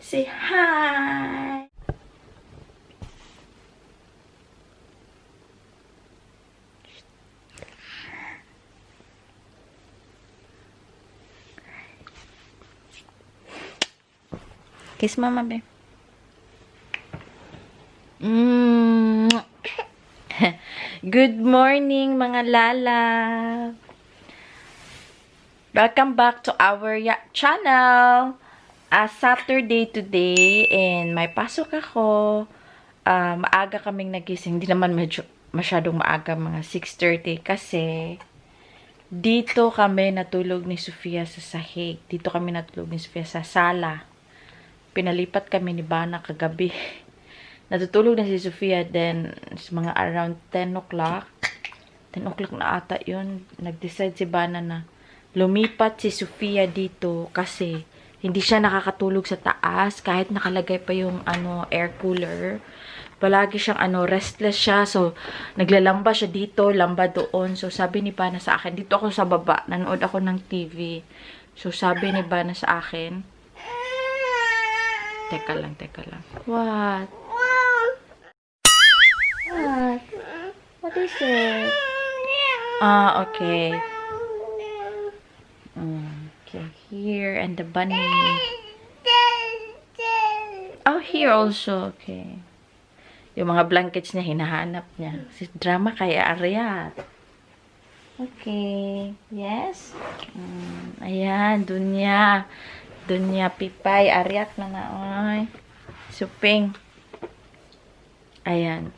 Say hi! Kiss mama, be. Good morning, mga lalab. Welcome back to our channel. Saturday today and may pasok ako. Maaga kaming nagising. Hindi naman masyadong maaga, mga 6:30 kasi dito kami natulog ni Sophia sa sahig. Dito kami natulog ni Sophia sa sala. Pinalipat kami ni Bana kagabi. Natutulog na si Sophia then mga around 10 o'clock. 10 o'clock na ata yun. Nag-decide si Bana na lumipat si Sophia dito kasi hindi siya nakakatulog sa taas kahit nakalagay pa yung air cooler. Palagi siyang restless siya. So naglalamba siya dito, lamba doon. So sabi ni Bana sa akin, dito ako sa baba, nanood ako ng TV. So sabi ni Bana sa akin, Teka lang. What? What? What is it? Okay. Okay, here and the bunny. Oh, here also. Okay. Yung mga blankets niya, hinahanap niya. Si drama kaya Ariat. Okay. Yes? Ayan, Dunya. Dunya Pipay. Ariat na na. Ay. Suping. Ayan.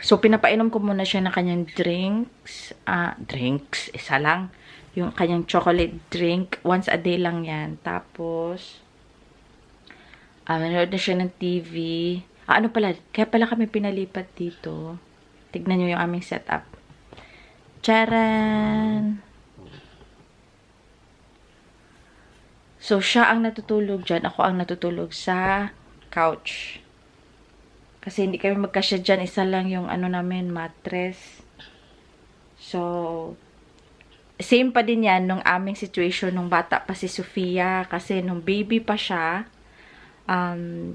So, pinapainom ko muna siya ng kanyang drinks. Drinks. Isa lang. Yung kanyang chocolate drink. Once a day lang yan. Tapos, manood na siya ng TV. Ano pala? Kaya pala kami pinalipat dito. Tignan nyo yung aming setup. Charan! So, siya ang natutulog dyan. Ako ang natutulog sa couch. Kasi hindi kami magkasya dyan. Isa lang yung namin, mattress. So, same pa din yan nung aming situation nung bata pa si Sophia. Kasi nung baby pa siya,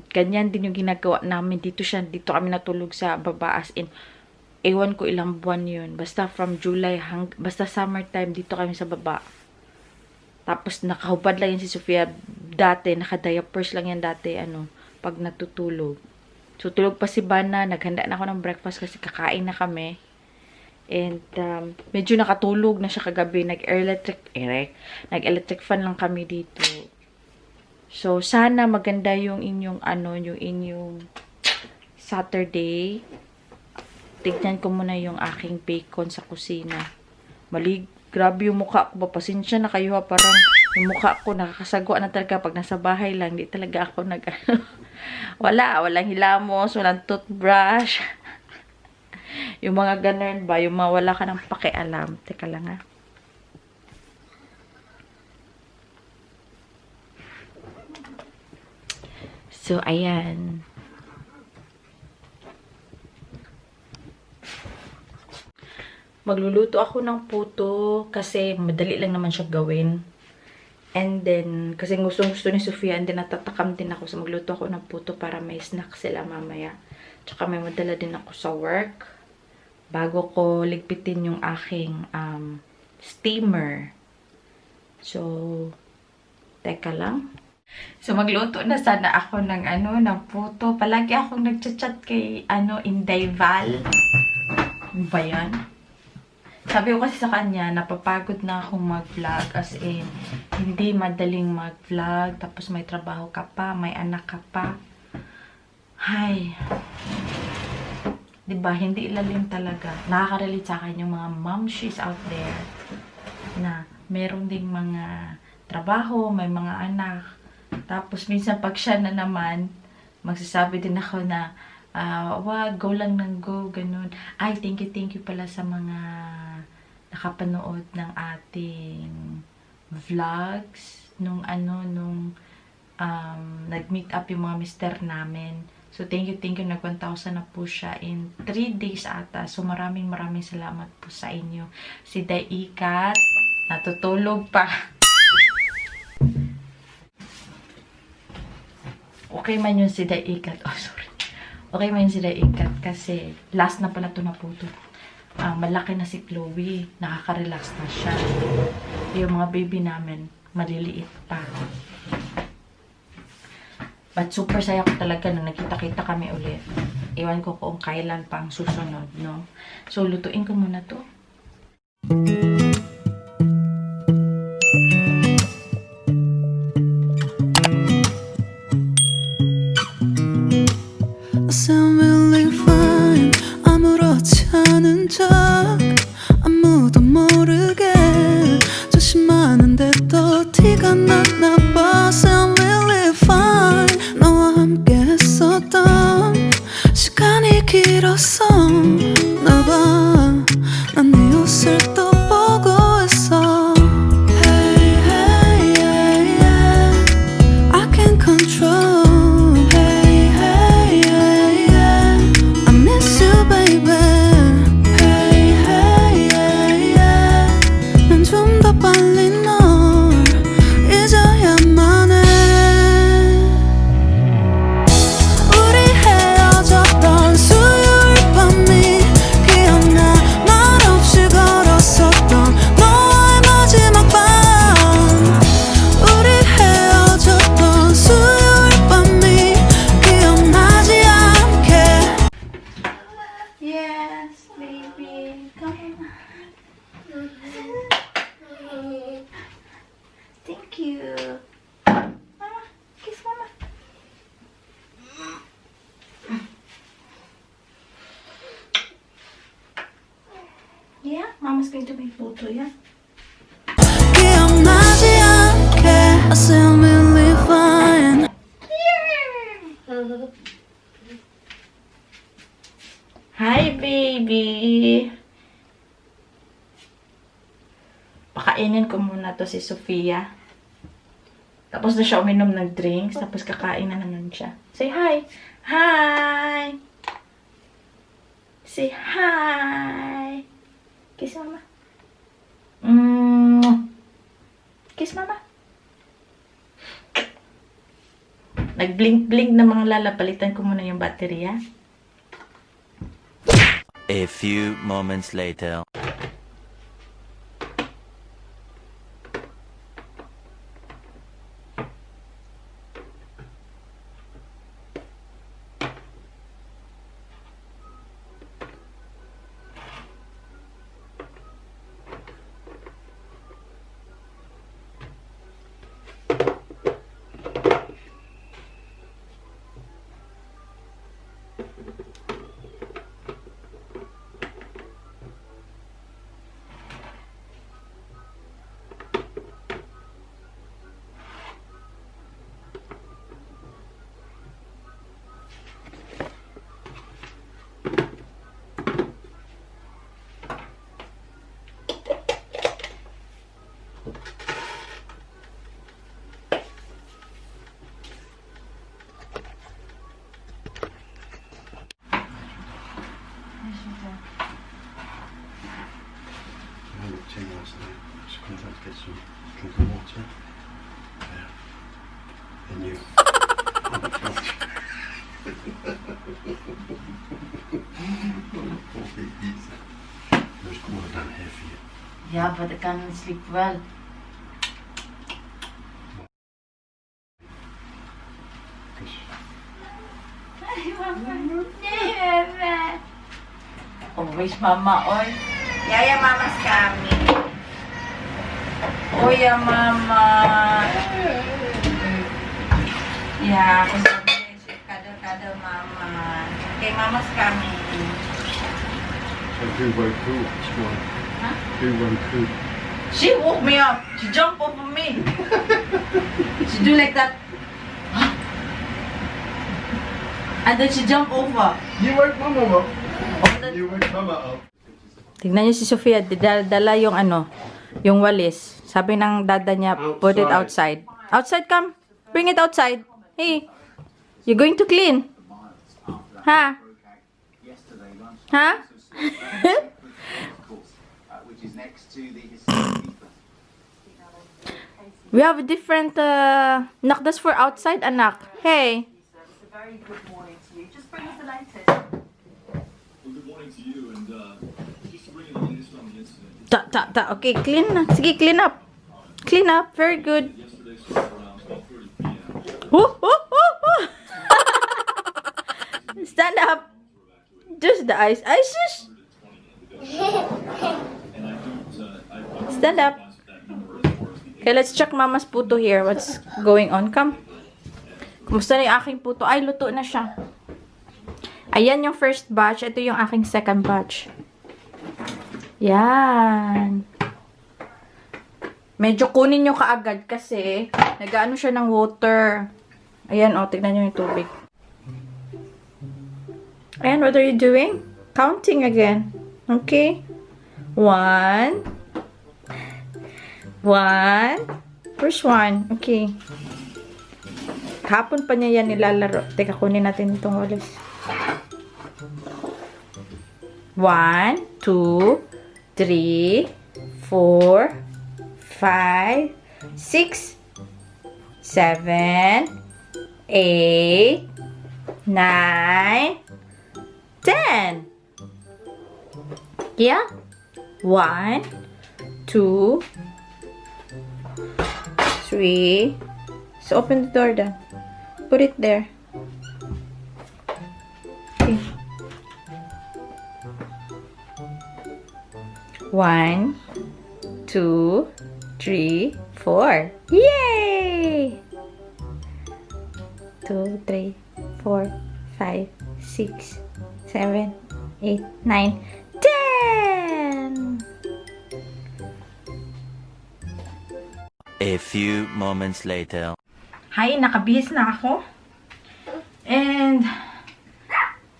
ganyan din yung ginagawa namin. Dito kami natulog sa baba. As in, ewan ko ilang buwan yun. Basta from July, basta summertime, dito kami sa baba. Tapos, nakahubad lang yan si Sophia dati. Naka-diapers lang yan dati, pag natutulog. So, tulog pa si Bana. Naghanda na ako ng breakfast kasi kakain na kami. And, medyo nakatulog na siya kagabi. Nag-electric fan lang kami dito. So, sana maganda yung inyong, yung inyong Saturday. Tignan ko muna yung aking bacon sa kusina. Grabe yung mukha ko. Pasensya na kayo ha. Parang yung mukha ko nakakasagwa na talaga pag nasa bahay lang. Di talaga ako walang hilamos, walang toothbrush. Yung mga ganun ba? Yung wala ka ng pakialam. Teka lang ha. So, ayan. Magluluto ako ng puto kasi madali lang naman siya gawin. And then, kasi gusto ni Sophia and then natatakam din ako. So, magluto ako ng puto para may snack sila mamaya. Tsaka may madala din ako sa work bago ko ligpitin yung aking steamer. So, teka lang. So, magluto na sana ako ng ng puto. Palagi akong nagchat-chat kay Inday Val. Ano ba yan? Sabi ko kasi sa kanya, napapagod na akong mag-vlog. As in, hindi madaling mag-vlog. Tapos may trabaho ka pa, may anak ka pa. Hay. Diba, hindi ilalim talaga. Nakaka-relate sa akin yung mga momshies out there na meron ding mga trabaho, may mga anak. Tapos minsan pag siya na naman, magsasabi din ako na, wag, go lang ng go, ganun. Ay, thank you pala sa mga nakapanood ng ating vlogs nung nag-meet up yung mga mister namin. So, thank you. Nag 1,000 na po siya in 3 days ata. So, maraming salamat po sa inyo. Si Ecath, natutulog pa. Okay man yun si Ecath. Oh, sorry. Okay man yun si Ecath kasi last na pala ito na puto. Malaki na si Chloe. Nakaka-relax na siya. Yung mga baby namin, maliliit pa. But super saya ko talaga na nagkita-kita kami ulit. Iwan ko kung kailan pang susunod, no? So, lutuin ko muna to. 아무도 모르게 조심하는데 또 티가 났나 봐. Sound really fine. 너와 함께 했었던 시간이 길었어 나 봐. 난 네 옷을 또 보고 있어. Hey, hey, yeah, yeah. I can't control. Hey, hey, yeah, yeah. I miss you, baby. 빨리 널 잊어야만 해. 우리 헤어졌던 수요일 밤이 기억나. 말없이 걸었었던 너와의 마지막 밤. 우리 헤어졌던 수요일 밤이 기억나지 않게. Yes, baby. Come on. Thank you. Mama, kiss mama. Yeah, mama's going to make photo, yeah? 기억나지 않게. I sound really fine. Hi, baby. Pakainin ko muna to si Sophia. Tapos na siya uminom ng drinks. Tapos kakain na naman siya. Say hi. Hi. Say hi. Kiss mama. Kiss mama. Nag-blink-blink na mga lala. Palitan ko muna yung baterya. A few moments later. 제가 왔을 때 식품사겠죠. 중국 먹자. And you. Dus kom er dan heavy. Yeah, but I can't sleep well. Dus Always mama, oy. Yaya, mama's coming. Oh, yeah, mama. Yeah, cuddle, mama. Okay, mama's coming. so who woke who? Which one? Huh? Who woke who? She woke me up. She jumped over me. She do like that. And then she jump over. You woke Mama up. You woke Mama up. Tignan niyo si Sophia, dala yung yung walis. Sabi ng dada niya, put it outside. Outside, come. Bring it outside. Hey, you're going to clean. Ha? Ha? We have a different nakdas for outside, anak. Hey. very good morning to you. Just bring us the latest. Well, good morning to you, and just to bring you the latest on the incident. Okay, clean na. Sige, clean up. Clean up. Very good. Yesterday started around 12:30 p.m. Woo, woo, woo, woo. Stand up. Just the eyes. Eyes, just. Stand up. Okay, let's check Mama's puto here. What's going on? Come. Kumusta na yung aking puto? Ay, luto na siya. Ayan yung first batch. Ito yung aking second batch. Yan. Medyo kunin nyo kaagad kasi nag-ano siya ng water. Ayan, o. Tignan nyo yung tubig. Ayan, what are you doing? Counting again. Okay. 1. First one. Okay. Hapon pa niya yan nilalaro. Teka, kunin natin itong walis. 1, 2, 3, 4, 5, 6, 7, 8, 9, 10. Yeah? 1, 2, 3. So open the door then. Put it there. Okay. 1, 2, 3, 4. Yay! 2, 3, 4, 5, 6, 7, 8, 9, 10. A few moments later. Hi, nakabihis na ako. And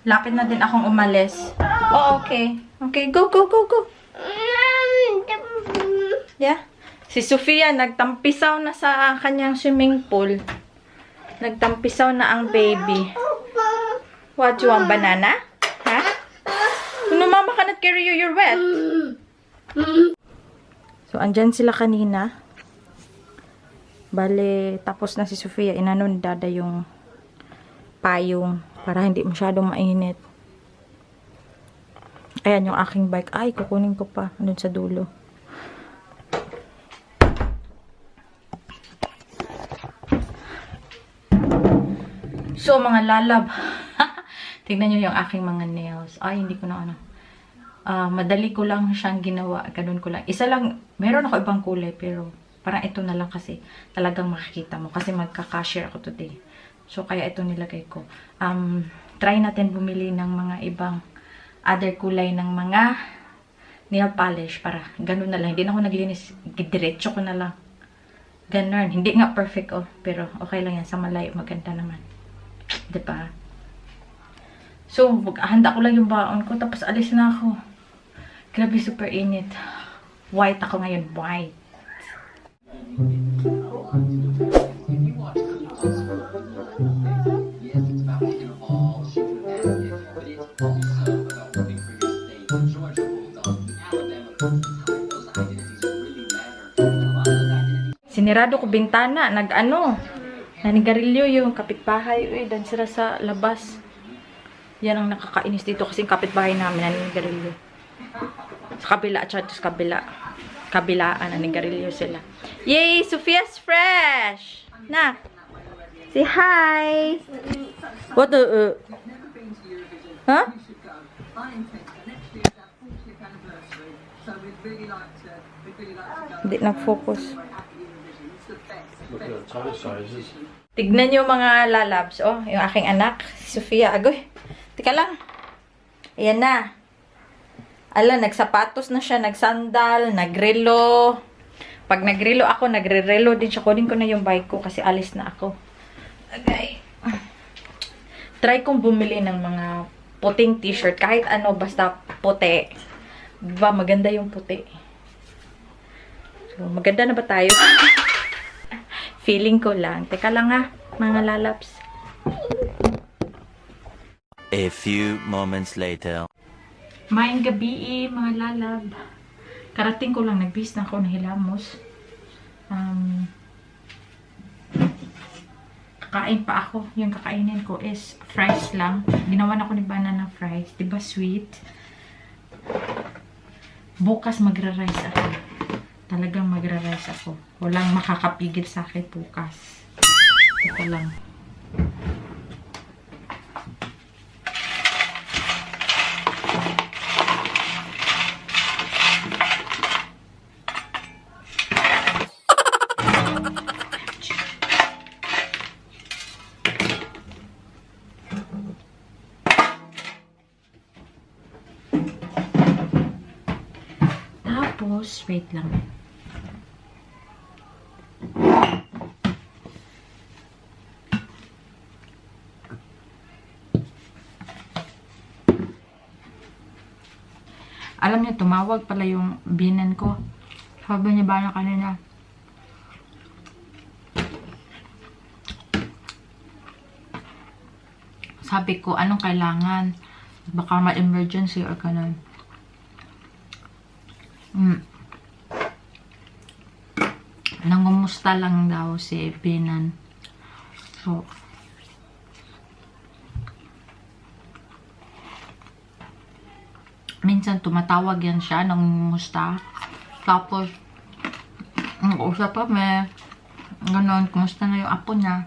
lapit na din akong umalis. Oh, okay. Okay, go, go, go, go. Yeah. Si Sophia, nagtampisaw na sa kanyang swimming pool. Nagtampisaw na ang baby. What, you want banana? Ha? No, mama cannot carry you, you're wet. So, andyan sila kanina. Bale, tapos na si Sophia. Inano ni Dada yung payong para hindi masyadong mainit. Ayan yung aking bike. Ay, kukunin ko pa. Andun sa dulo. So, mga lalab. Tignan nyo yung aking mga nails. Ay, hindi ko na ano. Madali ko lang siyang ginawa. Ganun ko lang. Isa lang, meron ako ibang kulay, pero parang ito na lang kasi talagang makikita mo. Kasi magka-cashier ako today. So, kaya ito nilagay ko. Try natin bumili ng mga ibang other kulay ng mga nail polish para ganun na lang. Hindi na ako naglinis. Diretso ko na lang. Ganun. Hindi nga perfect, oh. Pero okay lang yan. Sa malayo, maganda naman. Diba? So, handa ko lang yung baon ko. Tapos, alis na ako. Grabe, super init. White ako ngayon. White. Sinirado ko bintana, nag-ano, nanigarilyo yung kapitbahay. Uy, dan sila sa labas. Yan ang nakakainis dito kasi yung kapitbahay namin nanigarilyo. Sa kabila, at sa kabila. Kabilaan, nanigarilyo sila. Yay! Sophia's fresh! Nak! Say hi! What the, Huh? Hindi na-focus. Look at the tie sizes. Tignan nyo mga lalabs. Oh, yung aking anak, si Sophia. Agoy. Tika lang. Ayan na. Ala, nagsapatos na siya, nagsandal, nagrelo. Pag nagrelo ako, nagre-relo din siya. Kunin ko na yung bike ko kasi alis na ako. Okay. Try kong bumili ng mga puting t-shirt. Kahit ano, basta puti. Diba, maganda yung puti. So, maganda na ba tayo? Feeling ko lang. Teka lang ha, mga lalabs. A few moments later. Maayong gabi, mga lalab. Karating ko lang, nagbihis na ako ng hilamos. kakain pa ako. Yung kakainin ko is fries lang. Ginawa na ko ni banana fries. Diba sweet? Bukas magra-rice ako. Talagang magra-rice ako. Walang makakapigil sa akin bukas. Ito lang. Tapos, wait lang. Alam niyo, tumawag pala yung biyenan ko. Sabi niya ba na kanina? Sabi ko, anong kailangan? Baka ma-emergency or ganun. Nangumusta lang daw si biyenan. So, minsan tumatawag yan siya, nangumusta. Tapos, nag-uusap kami. Ganon, kumusta na yung apo niya.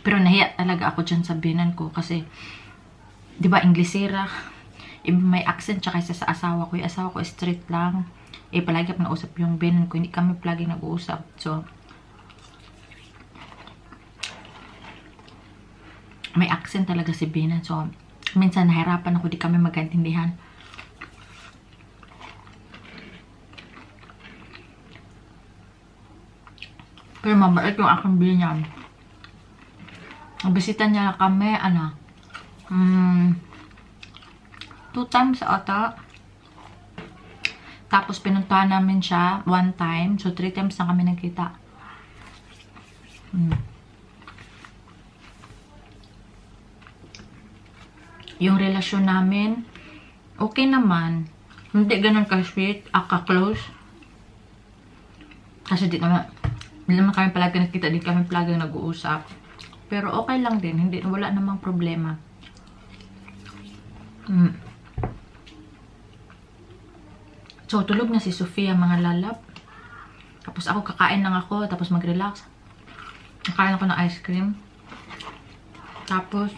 Pero nahiya talaga ako dyan sa biyenan ko kasi, di ba, Inglesera. Iba may accent tsaka isa sa asawa ko. Yung asawa ko straight lang. Palagi ako nausap yung biyenan ko. Hindi kami palagi nag-uusap. So, may accent talaga si biyenan. So, minsan nahirapan ako. Di kami magkaintindihan. Pero mabait yung aking biyenan. Bisita niya kami, 2 times ata. Tapos pinuntahan namin siya 1 time. So 3 times na kami nagkita. Yung relasyon namin, okay naman. Hindi ganun ka-sweet, ka-close. Kasi di naman kami palagi nakita, di kami palagi nag-uusap. Pero okay lang din, wala namang problema. So, tulog na si Sophia, mga lalab. Tapos ako, kakain lang ako, tapos mag-relax. Kakain ako ng ice cream. Tapos,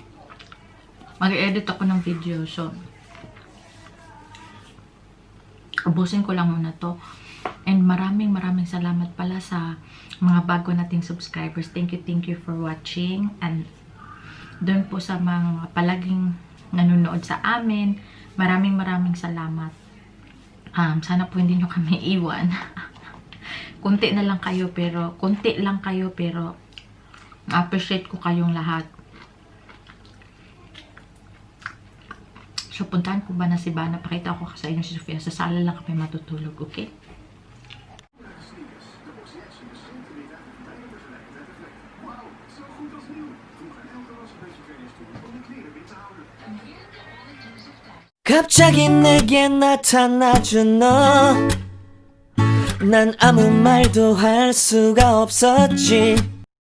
mag-edit ako ng video. So, ubusin ko lang muna to. And maraming salamat pala sa mga bago nating subscribers. Thank you for watching. And doon po sa mga palaging nanonood sa amin, maraming salamat. Sana po hindi nyo kami iwan. Kunti lang kayo pero appreciate ko kayong lahat. So, puntahan ko ba na si Bana? Pakita ko sa inyo si Sophia. Sa sala lang kami matutulog, okay? 갑자기 내게 나타나준 너 난 아무 말도 할 수가 없었지